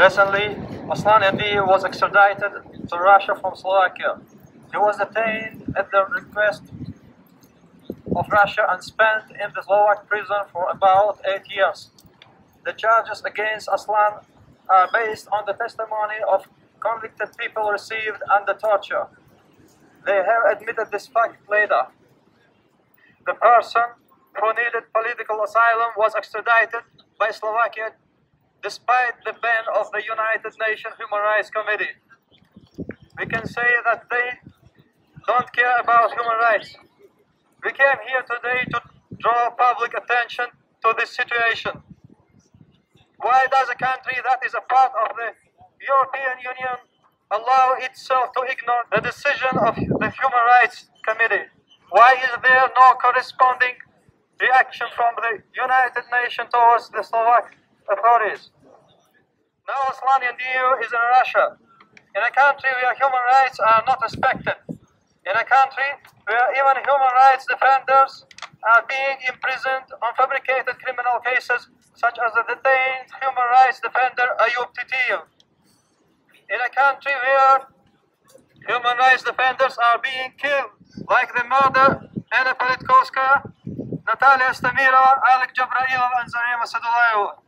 Recently, Aslan Indi was extradited to Russia from Slovakia. He was detained at the request of Russia and spent in the Slovak prison for about 8 years. The charges against Aslan are based on the testimony of convicted people received under torture. They have admitted this fact later. The person who needed political asylum was extradited by Slovakia despite the ban of the United Nations Human Rights Committee. We can say that they don't care about human rights. We came here today to draw public attention to this situation. Why does a country that is a part of the European Union allow itself to ignore the decision of the Human Rights Committee? Why is there no corresponding reaction from the United Nations towards the Slovak authorities? Now Aslan Yandiu is in Russia, in a country where human rights are not respected, in a country where even human rights defenders are being imprisoned on fabricated criminal cases, such as the detained human rights defender Ayub Titiyev, in a country where human rights defenders are being killed, like the murder Anna Politkovskaya, Natalia Stamirova, Alek Jabrailov, and Zarema Sadulayeva.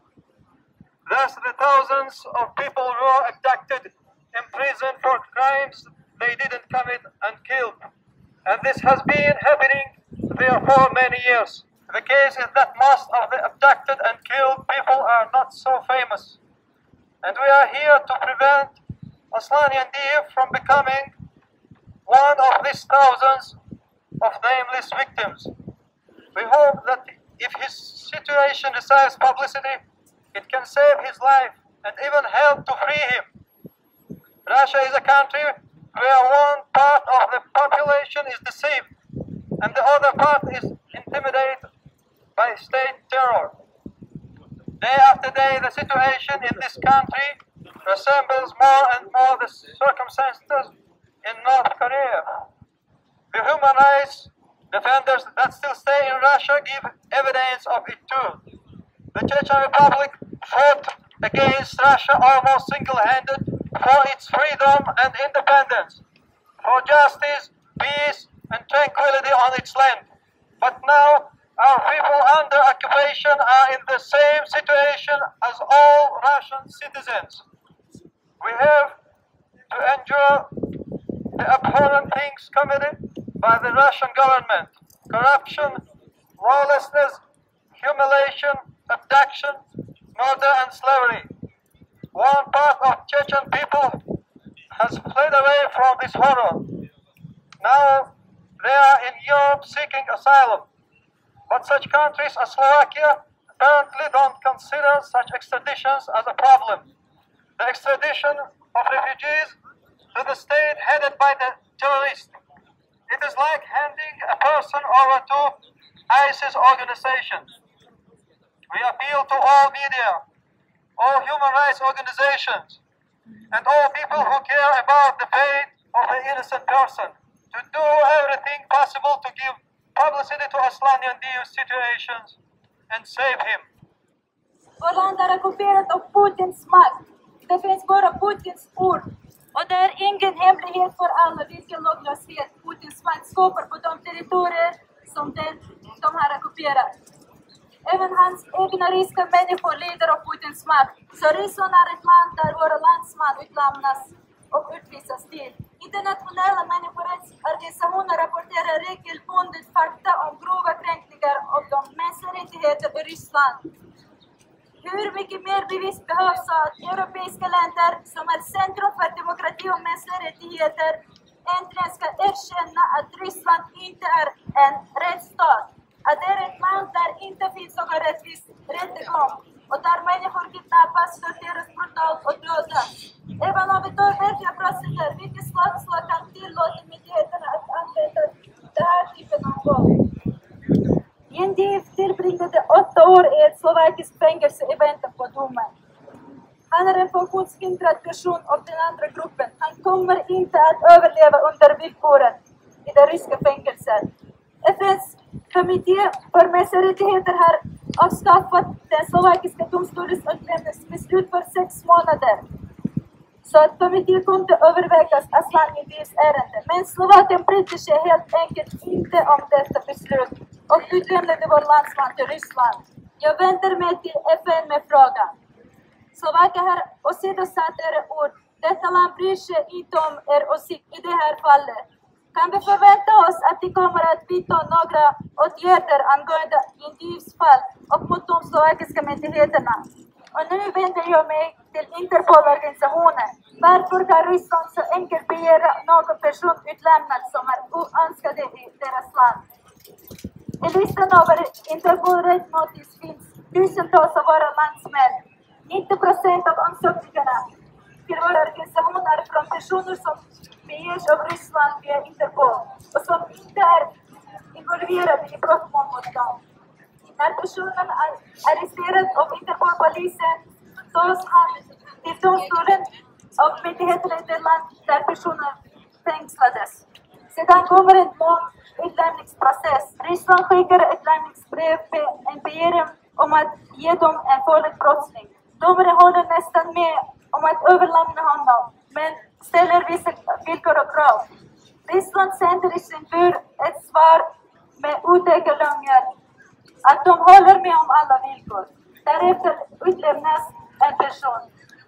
Thus, the thousands of people who were abducted, imprisoned for crimes they didn't commit and killed. And this has been happening there for many years. The case is that most of the abducted and killed people are not so famous. And we are here to prevent Aslan Yandiu from becoming one of these thousands of nameless victims. We hope that if his situation receives publicity, it can save his life and even help to free him. Russia is a country where one part of the population is deceived and the other part is intimidated by state terror. Day after day, the situation in this country resembles more and more the circumstances in North Korea. The human rights defenders that still stay in Russia give evidence of it too. The Chechen Republic fought against Russia almost single-handed for its freedom and independence, for justice, peace, and tranquility on its land. But now, our people under occupation are in the same situation as all Russian citizens. We have to endure the abhorrent things committed by the Russian government: corruption, lawlessness, humiliation, abduction, murder, and slavery. One part of Chechen people has fled away from this horror. Now they are in Europe seeking asylum. But such countries as Slovakia apparently don't consider such extraditions as a problem. The extradition of refugees to the state headed by the terrorists. It is like handing a person over to ISIS organization. We appeal to all media, all human rights organizations, and all people who care about the fate of the innocent person to do everything possible to give publicity to Aslan Yandiu's situations and save him. Vårt land är ockuperat av Putins makt. Det finns bara Putins ord. Och det är ingen hemlighet för alla vilken lagslöshet Putins makt skapar på de territorier som de har ockuperat. Även hans egna ryska människor lider av Putins makt. Så Ryssland är ett land där våra landsmän utlämnas och utvisas till. Internationella människorättsorganisationer rapporterar regelbundet fakta om grova kränkningar av de mänskliga rättigheterna i Ryssland. Hur mycket mer bevis behövs att europeiska länder som är centrum för demokrati och mänskliga rättigheter äntligen ska erkänna att Ryssland inte är en rättsstat? Att det är ett land där inte finns någon rättvis rättegång och där människor kidnappas, torteras brutalt och dödas. Även om vi tar verkliga brottslingar, vilket slag kan tillåta myndigheterna att använda den här typen av våld? Yandiu tillbringade 8 år i ett slovakiskt fängelse i väntan på domen. Han är en funktionshindrad person av den andra gruppen. Han kommer inte att överleva under villkoren i det ryska fängelset. FNs kommitté för mänskliga rättigheter har avskaffat den slovakiska domstolens utlämningsbeslut för 6 månader. Så att kommittén kunde övervägas Aslan Nidis ärende. Men Slovakien brydde sig helt enkelt inte om detta beslut och utlämnade vår landsman till Ryssland. Jag vänder mig till FN med frågan. Slovakien har åsidosatt era ord. Detta land bryr sig inte om er åsikt i det här fallet. Kan vi förvänta oss att de kommer att vidta några åtgärder angående Indivs fall och mot de slovakiska myndigheterna? Och nu vänder jag mig till Interpol-organisationen. Varför kan Ryssland så enkelt begära någon person utlämnad som är oönskade i deras land? I listan över Interpol-Red Notice finns tusentals av våra landsmän. 90% av ansökningarna till vår organisation är från personer som begärs av Ryssland via Interpol och som inte är involverade i brottmål mot dem. När personen är arresterad av Interpol-polisen tas han till domstolen av myndigheterna i det land där personen fängslades. Sedan kommer en lång utlämningsprocess. Ryssland skickar utlämningsbrev med en begäran om att ge dem en farlig brottsling. Domaren håller nästan med om att överlämna honom, men ställer vissa villkor och krav. Ryssland sänder i sin tur ett svar med otäcka lögner att de håller med om alla villkor. Därefter utlämnas en person.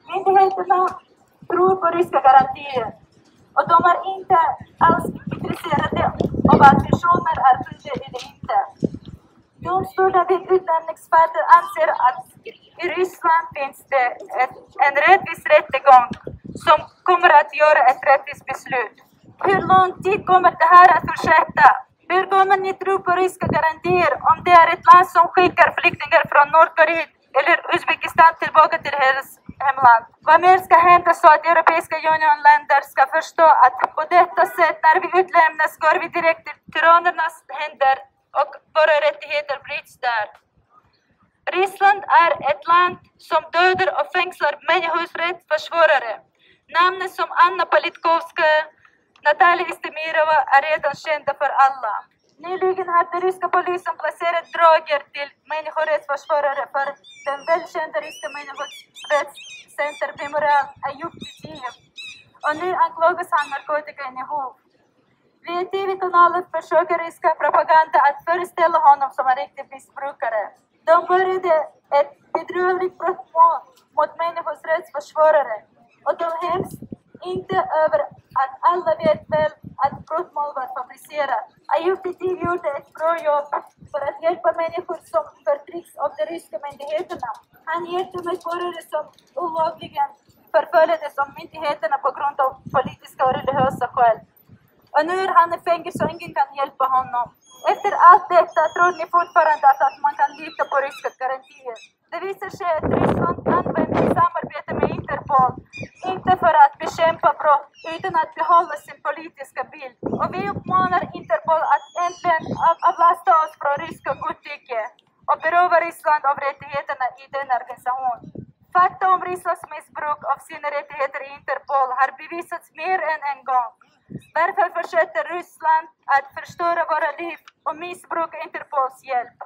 Myndigheterna tror på ryska garantier och de är inte alls intresserade av att personer är skyldiga eller inte. Domstolen vid utlämningsfallet anser att i Ryssland finns det en rättvis rättegång som kommer att göra ett rättvist beslut. Hur lång tid kommer det här att fortsätta? Hur kommer ni tro på ryska garantier om det är ett land som skickar flyktingar från Nordkorea eller Uzbekistan tillbaka till deras hemland? Vad mer ska hända så att Europeiska unionländer ska förstå att på detta sätt när vi utlämnas går vi direkt till tyrannernas händer och våra rättigheter bryts där. Ryssland är ett land som dödar och fängslar människorättsförsvarare. Namn som Anna Politkovskaja, Natalia Istemirova är redan kända för alla. Nyligen har den ryska polisen placerat droger till människorättsförsvarare för den välkända ryska människorättscenter Memorial Ayub Titiyev. Och nu anklagas han narkotikainnehav. Via TV-kanalen försöker ryska propaganda att föreställa honom som en riktig missbrukare. De började ett bedrövligt brottmål mot människorättsförsvarare. Och de häms inte över att alla vet väl att brottmål var fabricerat. Ayub Titiyev gjorde ett bra jobb för att hjälpa människor som förtrycks av de ryska myndigheterna. Han hjälpte medborgare som olovligen förföljdes av myndigheterna på grund av politiska och religiösa skäl. Och nu är han i fängelse och ingen kan hjälpa honom. Efter allt detta tror ni fortfarande att man kan lita på ryska garantier. Det visar sig att Ryssland använder samarbete med Interpol, inte för att bekämpa brott, utan att behålla sin politiska bild. Och vi uppmanar Interpol att äntligen avlasta oss från ryska godtycke och beröva Ryssland av rättigheterna i den organisation. Fakta om Rysslands missbruk av sina rättigheter i Interpol har bevisats mer än en gång. Varför fortsätter Ryssland att förstöra våra liv och missbruka Interpols hjälp?